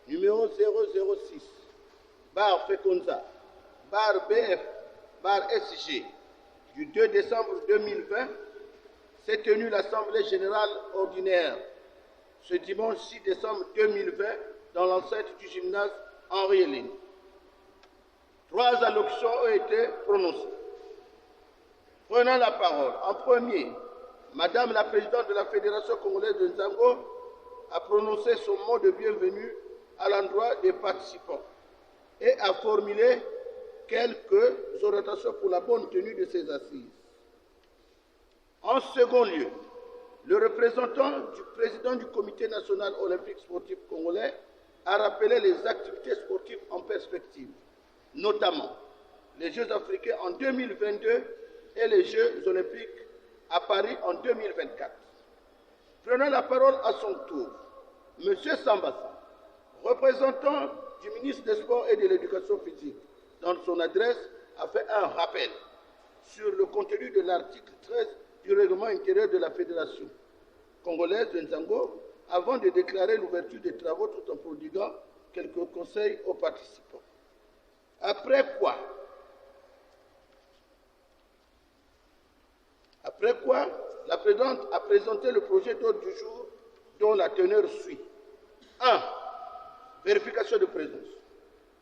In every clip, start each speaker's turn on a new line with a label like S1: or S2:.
S1: numéro 006, barre Fekonza, barre BF, barre SG, du 2 décembre 2020, s'est tenue l'Assemblée générale ordinaire ce dimanche 6 décembre 2020 dans l'enceinte du gymnase Henri Héline. 3 allocutions ont été prononcées. Prenant la parole, en premier, Madame la Présidente de la Fédération congolaise de Nzango a prononcé son mot de bienvenue à l'endroit des participants et a formulé quelques orientations pour la bonne tenue de ces assises. En second lieu, le représentant du président du Comité national olympique sportif congolais a rappelé les activités sportives en perspective, notamment les Jeux africains en 2022 et les Jeux olympiques à Paris en 2024. Prenant la parole à son tour, M. Sambassa, représentant du ministre des Sports et de l'Éducation physique, dans son adresse, a fait un rappel sur le contenu de l'article 13 du règlement intérieur de la Fédération congolaise de Nzango avant de déclarer l'ouverture des travaux tout en prodiguant quelques conseils aux participants. Après quoi, la présidente a présenté le projet d'ordre du jour dont la teneur suit. 1. Vérification de présence.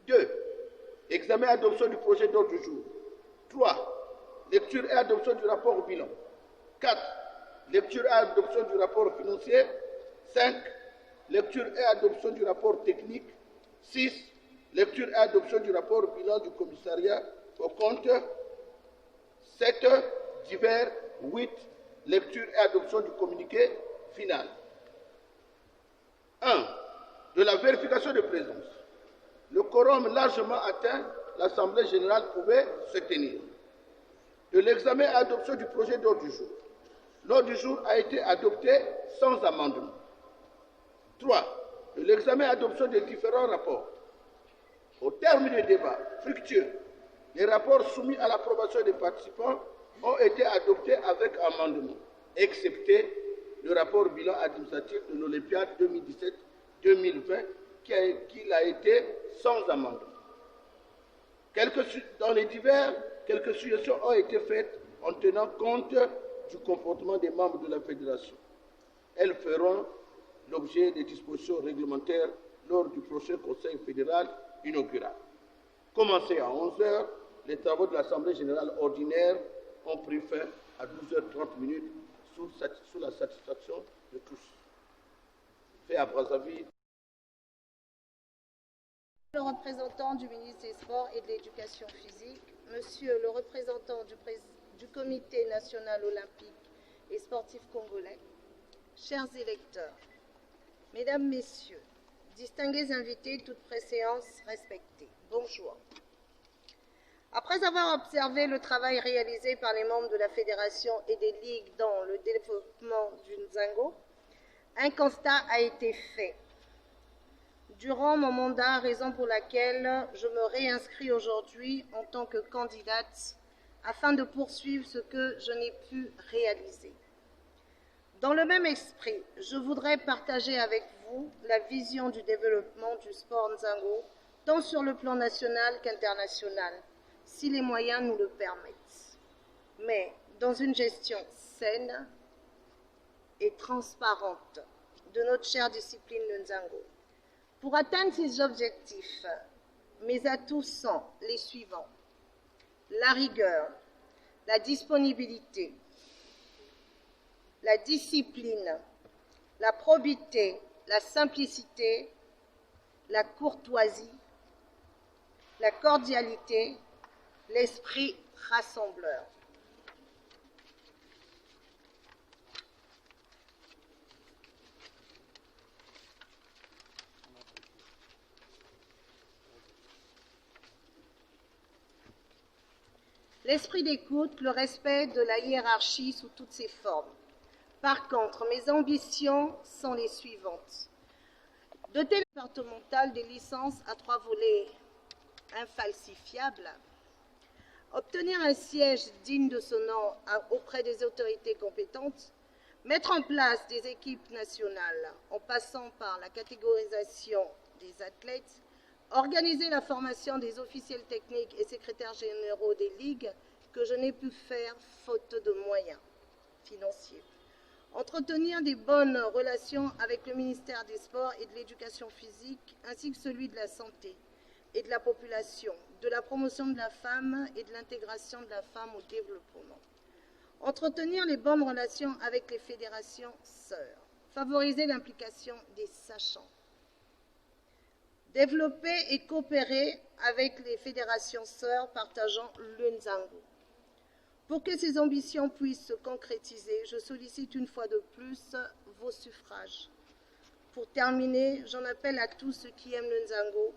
S1: 2. Examen et adoption du projet d'ordre du jour. 3. Lecture et adoption du rapport au bilan. 4. Lecture et adoption du rapport financier. 5. Lecture et adoption du rapport technique. 6. Lecture et adoption du rapport au bilan du commissariat au compte. 7. Divers. 8. Lecture et adoption du communiqué final. 1. De la vérification de présence. Le quorum largement atteint, l'Assemblée générale pouvait se tenir. De l'examen et adoption du projet d'ordre du jour. L'ordre du jour a été adopté sans amendement. 3. De l'examen et adoption des différents rapports. Au terme des débats fructueux, les rapports soumis à l'approbation des participants ont été adoptés avec amendement, excepté le rapport bilan administratif de l'Olympiade 2017-2020 qui a été sans amendement. Dans les divers, quelques suggestions ont été faites en tenant compte du comportement des membres de la Fédération. Elles feront l'objet des dispositions réglementaires lors du prochain Conseil fédéral inaugural. Commencé à 11 h, les travaux de l'Assemblée générale ordinaire ont pris fin à 12h30 sous la satisfaction de tous. Fait à Brazzaville.
S2: Le représentant du ministre des Sports et de l'Éducation physique, Monsieur le représentant du Comité national olympique et sportif congolais, chers électeurs, Mesdames, Messieurs, distingués invités, toute préséance respectée, bonjour. Après avoir observé le travail réalisé par les membres de la Fédération et des ligues dans le développement du Nzango, un constat a été fait. Durant mon mandat, raison pour laquelle je me réinscris aujourd'hui en tant que candidate afin de poursuivre ce que je n'ai pu réaliser. Dans le même esprit, je voudrais partager avec vous la vision du développement du sport Nzango, tant sur le plan national qu'international, si les moyens nous le permettent, mais dans une gestion saine et transparente de notre chère discipline de Nzango. Pour atteindre ces objectifs, mes atouts sont les suivants: la rigueur, la disponibilité, la discipline, la probité, la simplicité, la courtoisie, la cordialité, l'esprit rassembleur. L'esprit d'écoute, le respect de la hiérarchie sous toutes ses formes. Par contre, mes ambitions sont les suivantes. Doter le départemental des licences à 3 volets infalsifiables, obtenir un siège digne de ce nom auprès des autorités compétentes, mettre en place des équipes nationales en passant par la catégorisation des athlètes, organiser la formation des officiels techniques et secrétaires généraux des ligues que je n'ai pu faire faute de moyens financiers, entretenir des bonnes relations avec le ministère des Sports et de l'Éducation physique ainsi que celui de la Santé et de la population, de la promotion de la femme et de l'intégration de la femme au développement. Entretenir les bonnes relations avec les fédérations sœurs. Favoriser l'implication des sachants. Développer et coopérer avec les fédérations sœurs partageant le Nzango. Pour que ces ambitions puissent se concrétiser, je sollicite une fois de plus vos suffrages. Pour terminer, j'en appelle à tous ceux qui aiment le Nzango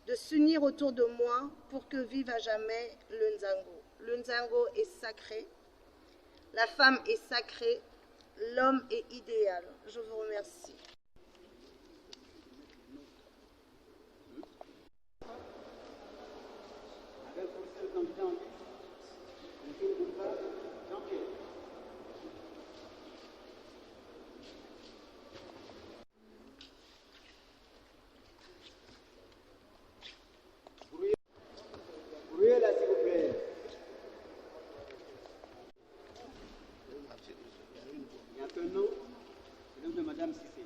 S2: de s'unir autour de moi pour que vive à jamais le Nzango. Le Nzango est sacré, la femme est sacrée, l'homme est idéal. Je vous remercie.
S3: Maintenant, le nom de Madame Cissé.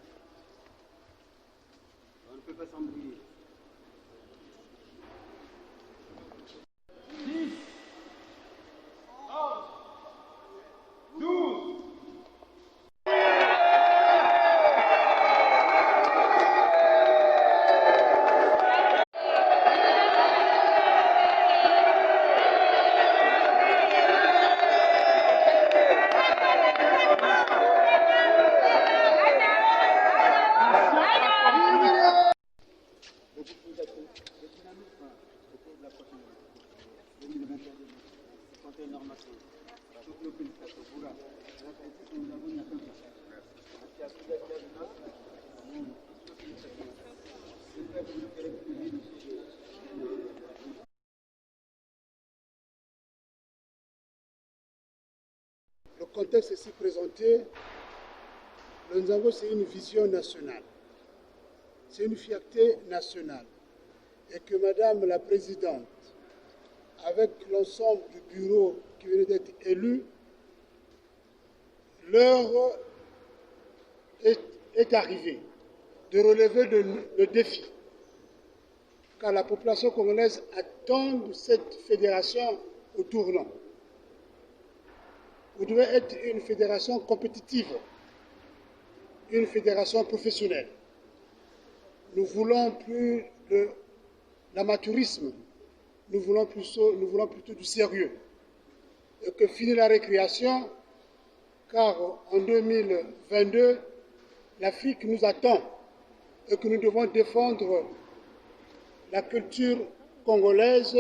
S3: On ne peut pas s'embrouiller. 10, 11, 12.
S4: Le contexte ici présenté, le Nzango, c'est une vision nationale, c'est une fierté nationale. Et que Madame la Présidente, avec l'ensemble du bureau qui venait d'être élu, l'heure est arrivée de relever le défi. Car la population congolaise attend cette fédération au tournant. Vous devez être une fédération compétitive, une fédération professionnelle. Nous voulons plus de l'amateurisme, nous voulons plutôt du sérieux. Et que finit la récréation, car en 2022, l'Afrique nous attend et que nous devons défendre la culture congolaise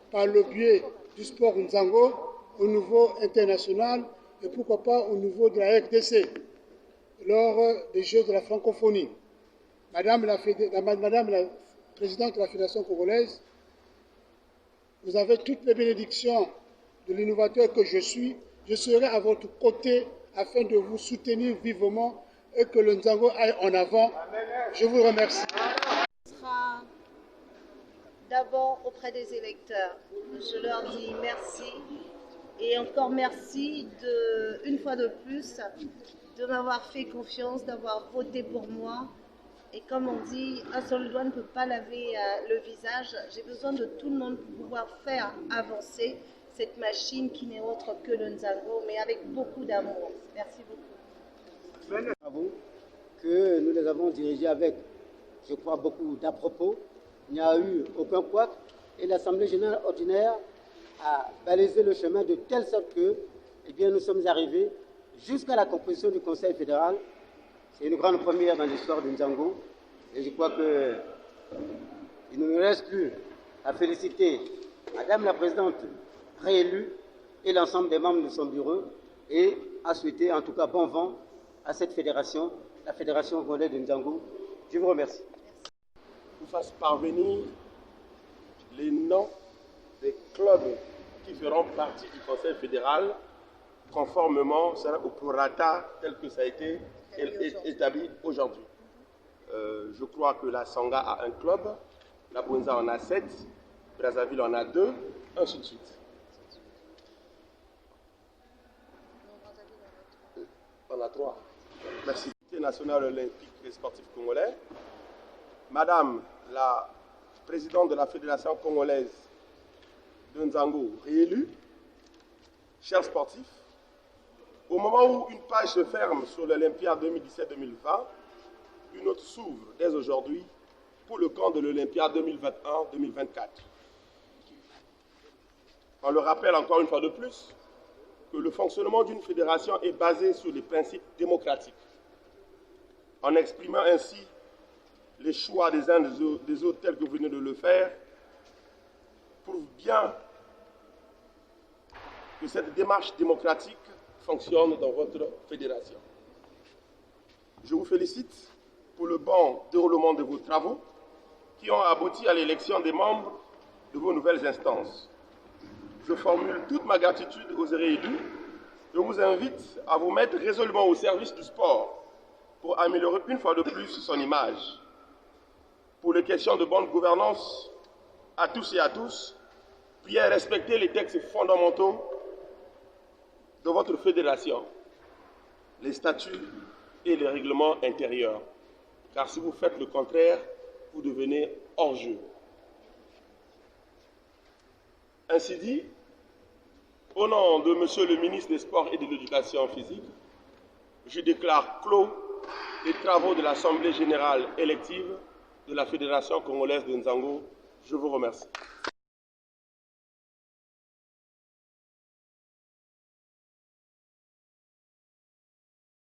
S4: par le biais du sport Nzango au niveau international et pourquoi pas au niveau de la RDC lors des Jeux de la francophonie. Madame la Présidente de la Fédération congolaise, vous avez toutes les bénédictions de l'innovateur que je suis. Je serai à votre côté afin de vous soutenir vivement et que le Nzango aille en avant. Je vous remercie.
S2: D'abord auprès des électeurs, je leur dis merci et encore merci une fois de plus de m'avoir fait confiance, d'avoir voté pour moi. Et comme on dit, un seul doigt ne peut pas laver le visage. J'ai besoin de tout le monde pour pouvoir faire avancer cette machine qui n'est autre que le Nzango, mais avec beaucoup d'amour. Merci beaucoup.
S3: Travaux que nous les avons dirigés avec, je crois, beaucoup d'à-propos. Il n'y a eu aucun couac et l'Assemblée générale ordinaire a balisé le chemin de telle sorte que, eh bien, nous sommes arrivés jusqu'à la composition du Conseil fédéral. C'est une grande première dans l'histoire du Nzango et je crois qu'il ne nous reste plus à féliciter Madame la Présidente réélue et l'ensemble des membres de son bureau et à souhaiter en tout cas bon vent à cette fédération, la Fédération congolaise de Nzango. Je vous remercie.
S5: Vous fasse parvenir les noms des clubs qui feront partie du Conseil fédéral conformément au prorata tel que ça a été établi aujourd'hui. Je crois que la Sangha a un club, la Bunza en a 7, Brazzaville en a 2, ainsi de suite. On a 3. Merci. Comité national olympique et sportif congolais, Madame la présidente de la Fédération congolaise de Nzango, réélue, chers sportifs, au moment où une page se ferme sur l'Olympiade 2017-2020, une autre s'ouvre dès aujourd'hui pour le camp de l'Olympiade 2021-2024. On le rappelle encore une fois de plus que le fonctionnement d'une fédération est basé sur les principes démocratiques. En exprimant ainsi les choix des uns des autres tels que vous venez de le faire, prouve bien que cette démarche démocratique fonctionne dans votre fédération. Je vous félicite pour le bon déroulement de vos travaux qui ont abouti à l'élection des membres de vos nouvelles instances. Je formule toute ma gratitude aux réélus. Je vous invite à vous mettre résolument au service du sport pour améliorer une fois de plus son image. Pour les questions de bonne gouvernance à tous et à tous, priez à respecter les textes fondamentaux de votre fédération, les statuts et les règlements intérieurs. Car si vous faites le contraire, vous devenez hors-jeu. Ainsi dit, au nom de Monsieur le ministre des Sports et de l'Éducation physique, je déclare clos les travaux de l'Assemblée générale élective de la Fédération congolaise de Nzango. Je vous remercie.